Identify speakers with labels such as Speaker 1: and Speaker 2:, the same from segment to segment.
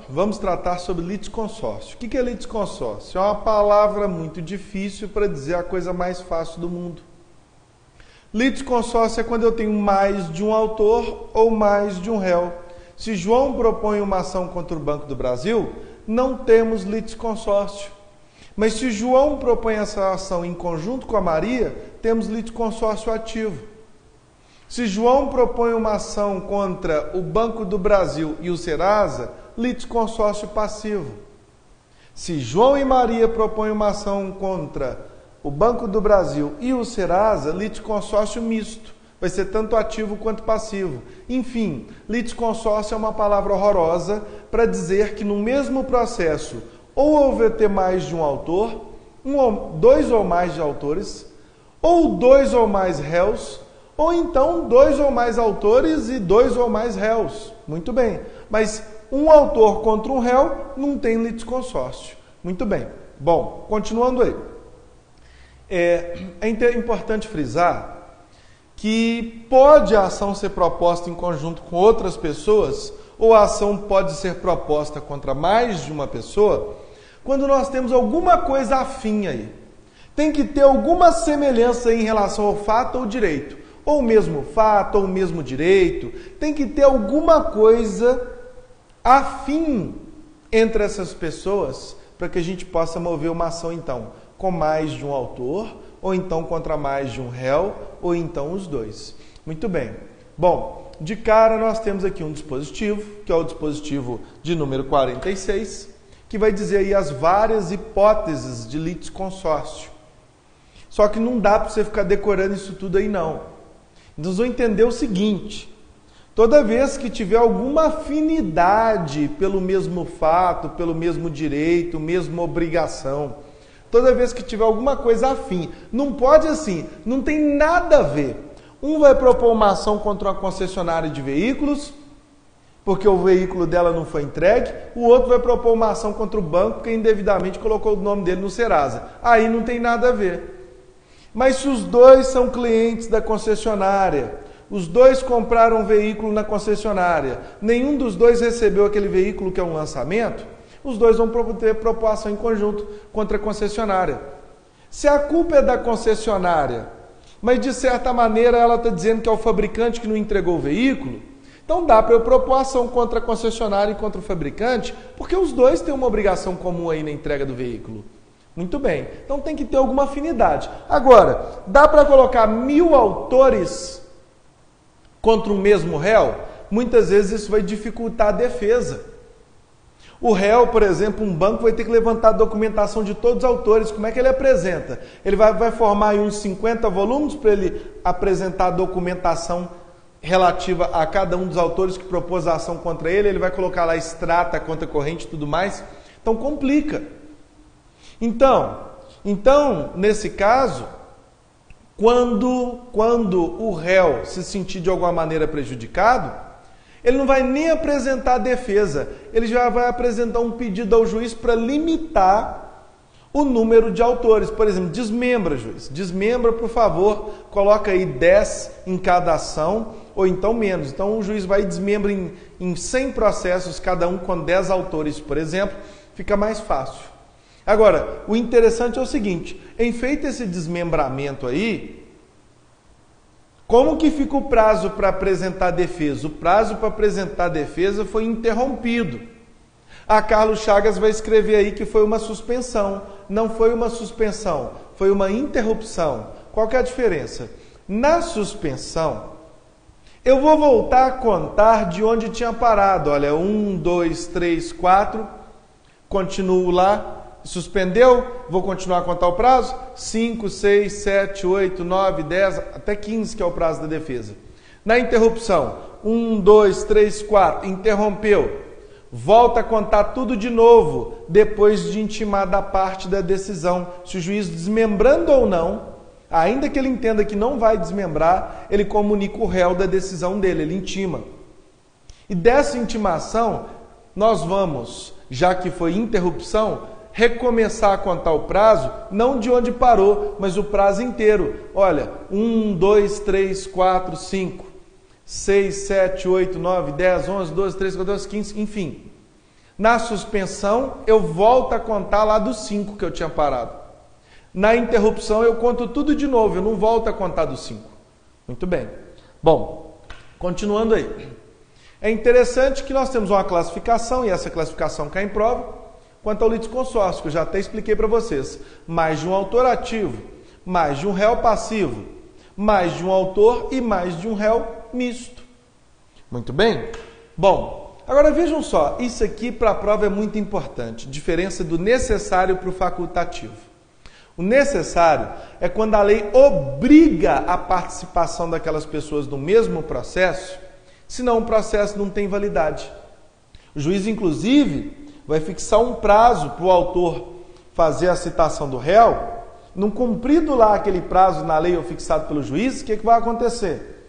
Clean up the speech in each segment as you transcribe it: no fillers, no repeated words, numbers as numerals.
Speaker 1: vamos tratar sobre litisconsórcio. O que é litisconsórcio? É uma palavra muito difícil para dizer a coisa mais fácil do mundo. Litisconsórcio é quando eu tenho mais de um autor ou mais de um réu. Se João propõe uma ação contra o Banco do Brasil, não temos litisconsórcio. Mas se João propõe essa ação em conjunto com a Maria, temos litisconsórcio ativo. Se João propõe uma ação contra o Banco do Brasil e o Serasa, litisconsórcio passivo. Se João e Maria propõem uma ação contra o Banco do Brasil e o Serasa, litisconsórcio misto. Vai ser tanto ativo quanto passivo. Enfim, litisconsórcio é uma palavra horrorosa para dizer que no mesmo processo, ou houver ter mais de um autor, dois ou mais de autores, ou dois ou mais réus, ou então dois ou mais autores e dois ou mais réus. Muito bem. Mas um autor contra um réu não tem litisconsórcio. Muito bem. Bom, continuando aí. É importante frisar que pode a ação ser proposta em conjunto com outras pessoas, ou a ação pode ser proposta contra mais de uma pessoa, quando nós temos alguma coisa afim aí. Tem que ter alguma semelhança em relação ao fato ou direito. Ou o mesmo fato, ou o mesmo direito. Tem que ter alguma coisa afim entre essas pessoas para que a gente possa mover uma ação, então, com mais de um autor, ou então contra mais de um réu, ou então os dois. Muito bem. Bom, de cara nós temos aqui um dispositivo, que é o dispositivo de número 46, que vai dizer aí as várias hipóteses de litisconsórcio. Só que não dá para você ficar decorando isso tudo aí não. Nós vamos entender o seguinte: toda vez que tiver alguma afinidade pelo mesmo fato, pelo mesmo direito, mesma obrigação, toda vez que tiver alguma coisa afim, não pode assim, não tem nada a ver. Um vai propor uma ação contra uma concessionária de veículos, porque o veículo dela não foi entregue, o outro vai propor uma ação contra o banco, porque indevidamente colocou o nome dele no Serasa. Aí não tem nada a ver. Mas se os dois são clientes da concessionária, os dois compraram um veículo na concessionária, nenhum dos dois recebeu aquele veículo que é um lançamento, os dois vão ter proposta em conjunto contra a concessionária. Se a culpa é da concessionária, mas de certa maneira ela está dizendo que é o fabricante que não entregou o veículo, então dá para eu propor ação contra a concessionária e contra o fabricante, porque os dois têm uma obrigação comum aí na entrega do veículo. Muito bem, então tem que ter alguma afinidade. Agora, dá para colocar 1000 autores contra o mesmo réu? Muitas vezes isso vai dificultar a defesa. O réu, por exemplo, um banco vai ter que levantar a documentação de todos os autores. Como é que ele apresenta? Ele vai formar aí uns 50 volumes para ele apresentar a documentação relativa a cada um dos autores que propôs a ação contra ele. Ele vai colocar lá extrata, conta corrente e tudo mais. Então complica. Então, nesse caso, quando o réu se sentir de alguma maneira prejudicado, ele não vai nem apresentar a defesa, ele já vai apresentar um pedido ao juiz para limitar o número de autores. Por exemplo, desmembra, juiz. Desmembra, por favor, coloca aí 10 em cada ação, ou então menos. Então o juiz vai e desmembra em 100 processos, cada um com 10 autores, por exemplo, fica mais fácil. Agora, o interessante é o seguinte: em feito esse desmembramento aí, como que fica o prazo para apresentar a defesa? O prazo para apresentar a defesa foi interrompido. A Carlos Chagas vai escrever aí que foi uma suspensão. Não foi uma suspensão, foi uma interrupção. Qual que é a diferença? Na suspensão, eu vou voltar a contar de onde tinha parado. Olha, 1, 2, 3, 4, continuo lá. Suspendeu, vou continuar a contar o prazo, 5, 6, 7, 8, 9, 10, até 15 que é o prazo da defesa. Na interrupção, 1, 2, 3, 4, interrompeu, volta a contar tudo de novo, depois de intimar da parte da decisão. Se o juiz desmembrando ou não, ainda que ele entenda que não vai desmembrar, ele comunica o réu da decisão dele, ele intima. E dessa intimação, nós vamos, já que foi interrupção, recomeçar a contar o prazo, não de onde parou, mas o prazo inteiro. Olha, 1, 2, 3, 4, 5, 6, 7, 8, 9, 10, 11, 12, 13, 14, 15, enfim. Na suspensão, eu volto a contar lá dos 5 que eu tinha parado. Na interrupção, eu conto tudo de novo, eu não volto a contar dos 5. Muito bem. Bom, continuando aí. É interessante que nós temos uma classificação, e essa classificação cai em prova, quanto ao litisconsórcio, que eu já até expliquei para vocês. Mais de um autor ativo, mais de um réu passivo, mais de um autor e mais de um réu misto. Muito bem? Bom, agora vejam só, isso aqui para a prova é muito importante, diferença do necessário para o facultativo. O necessário é quando a lei obriga a participação daquelas pessoas no mesmo processo, senão o processo não tem validade. O juiz, inclusive, vai fixar um prazo para o autor fazer a citação do réu. Não cumprido lá aquele prazo na lei ou fixado pelo juiz, o que vai acontecer?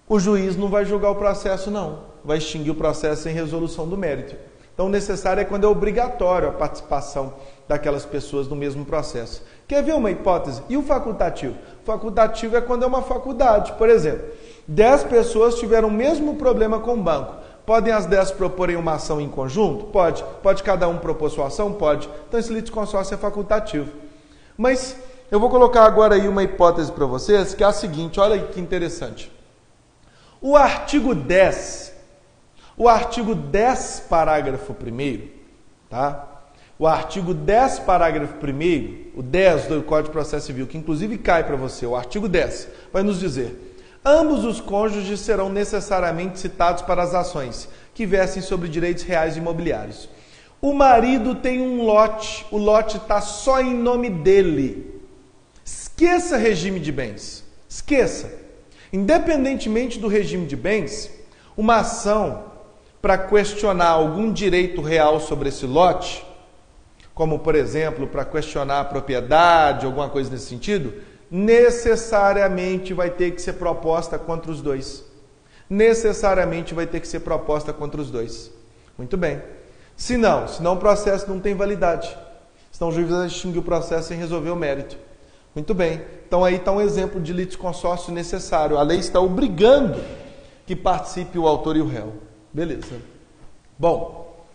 Speaker 1: O juiz não vai julgar o processo, não. Vai extinguir o processo sem resolução do mérito. Então, o necessário é quando é obrigatório a participação daquelas pessoas no mesmo processo. Quer ver uma hipótese? E o facultativo? O facultativo é quando é uma faculdade. Por exemplo, 10 pessoas tiveram o mesmo problema com o banco. Podem as 10 proporem uma ação em conjunto? Pode. Pode cada um propor sua ação? Pode. Então, esse litisconsórcio é facultativo. Mas eu vou colocar agora aí uma hipótese para vocês, que é a seguinte, olha que interessante. O artigo 10, parágrafo 1º, tá? O artigo 10, parágrafo 1º, o 10 do Código de Processo Civil, que inclusive cai para você, o artigo 10, vai nos dizer: ambos os cônjuges serão necessariamente citados para as ações que versem sobre direitos reais e imobiliários. O marido tem um lote, o lote está só em nome dele. Esqueça regime de bens, esqueça. Independentemente do regime de bens, uma ação para questionar algum direito real sobre esse lote, como, por exemplo, para questionar a propriedade, alguma coisa nesse sentido, necessariamente vai ter que ser proposta contra os dois. Necessariamente vai ter que ser proposta contra os dois. Muito bem. Senão o processo não tem validade. Senão o juiz vai extinguir o processo sem resolver o mérito. Muito bem. Então aí está um exemplo de litisconsórcio necessário. A lei está obrigando que participe o autor e o réu. Beleza. Bom,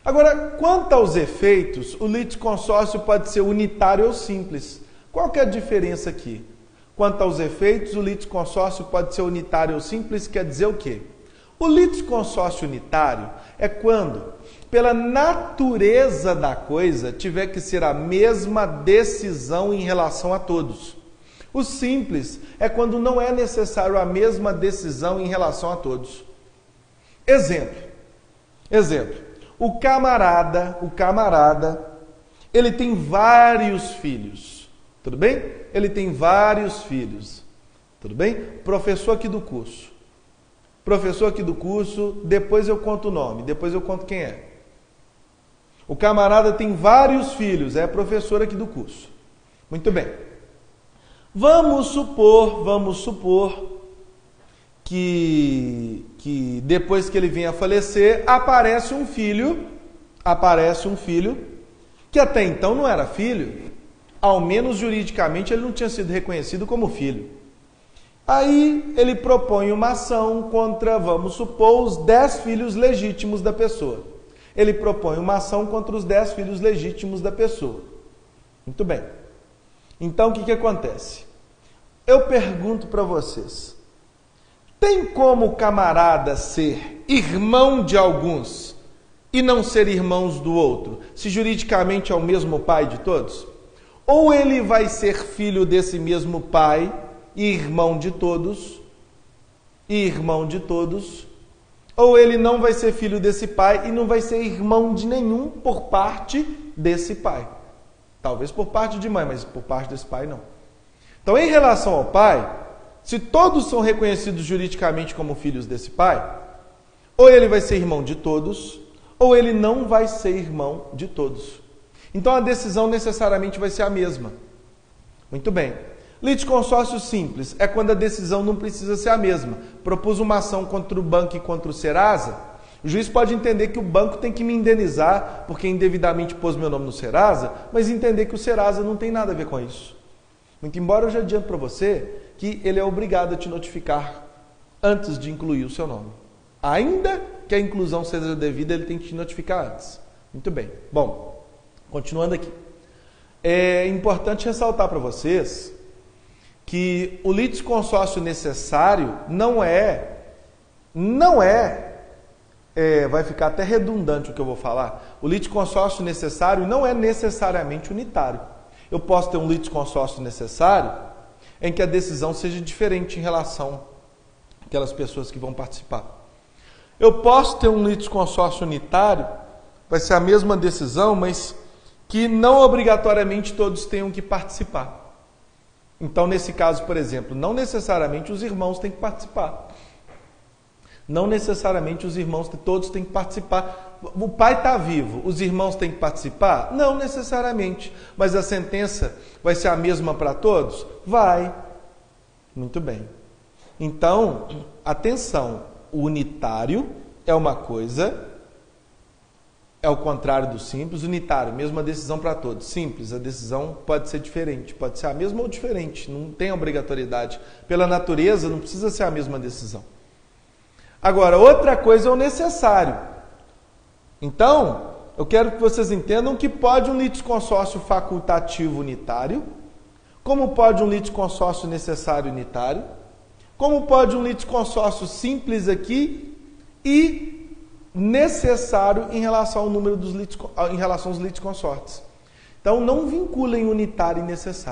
Speaker 1: agora, quanto aos efeitos, o litisconsórcio pode ser unitário ou simples. Qual que é a diferença aqui? Quanto aos efeitos, o litisconsórcio pode ser unitário ou simples, quer dizer o quê? O litisconsórcio unitário é quando, pela natureza da coisa, tiver que ser a mesma decisão em relação a todos. O simples é quando não é necessário a mesma decisão em relação a todos. Exemplo. O camarada, ele tem vários filhos. Tudo bem? Ele tem vários filhos. Tudo bem? Professor aqui do curso, depois eu conto o nome, depois eu conto quem é. O camarada tem vários filhos, é professor aqui do curso. Muito bem. Vamos supor que depois que ele vem a falecer, aparece um filho que até então não era filho, ao menos juridicamente ele não tinha sido reconhecido como filho. Aí ele propõe uma ação contra, vamos supor, os 10 filhos legítimos da pessoa. Ele propõe uma ação contra os 10 filhos legítimos da pessoa. Muito bem. Então, o que acontece? Eu pergunto para vocês, tem como o camarada ser irmão de alguns e não ser irmãos do outro, se juridicamente é o mesmo pai de todos? Ou ele vai ser filho desse mesmo pai e irmão de todos, ou ele não vai ser filho desse pai e não vai ser irmão de nenhum por parte desse pai. Talvez por parte de mãe, mas por parte desse pai não. Então, em relação ao pai, se todos são reconhecidos juridicamente como filhos desse pai, ou ele vai ser irmão de todos, ou ele não vai ser irmão de todos. Então, a decisão necessariamente vai ser a mesma. Muito bem. Litisconsórcio simples é quando a decisão não precisa ser a mesma. Propus uma ação contra o banco e contra o Serasa. O juiz pode entender que o banco tem que me indenizar porque indevidamente pôs meu nome no Serasa, mas entender que o Serasa não tem nada a ver com isso. Muito embora eu já adianto para você que ele é obrigado a te notificar antes de incluir o seu nome. Ainda que a inclusão seja devida, ele tem que te notificar antes. Muito bem. Bom, continuando aqui. É importante ressaltar para vocês que o litisconsórcio necessário não é, vai ficar até redundante o que eu vou falar. O litisconsórcio necessário não é necessariamente unitário. Eu posso ter um litisconsórcio necessário em que a decisão seja diferente em relação àquelas pessoas que vão participar. Eu posso ter um litisconsórcio unitário, vai ser a mesma decisão, mas que não obrigatoriamente todos tenham que participar. Então, nesse caso, por exemplo, não necessariamente os irmãos têm que participar. Não necessariamente os irmãos, todos têm que participar. O pai está vivo, os irmãos têm que participar? Não necessariamente. Mas a sentença vai ser a mesma para todos? Vai. Muito bem. Então, atenção, o unitário é uma coisa, é o contrário do simples. Unitário, mesma decisão para todos. Simples, a decisão pode ser diferente, pode ser a mesma ou diferente, não tem obrigatoriedade. Pela natureza, não precisa ser a mesma decisão. Agora, outra coisa é o necessário. Então, eu quero que vocês entendam que pode um litisconsórcio facultativo unitário, como pode um litisconsórcio necessário unitário, como pode um litisconsórcio simples aqui e necessário em relação ao número dos em relação aos litisconsortes. Então, não vinculem unitário e necessário.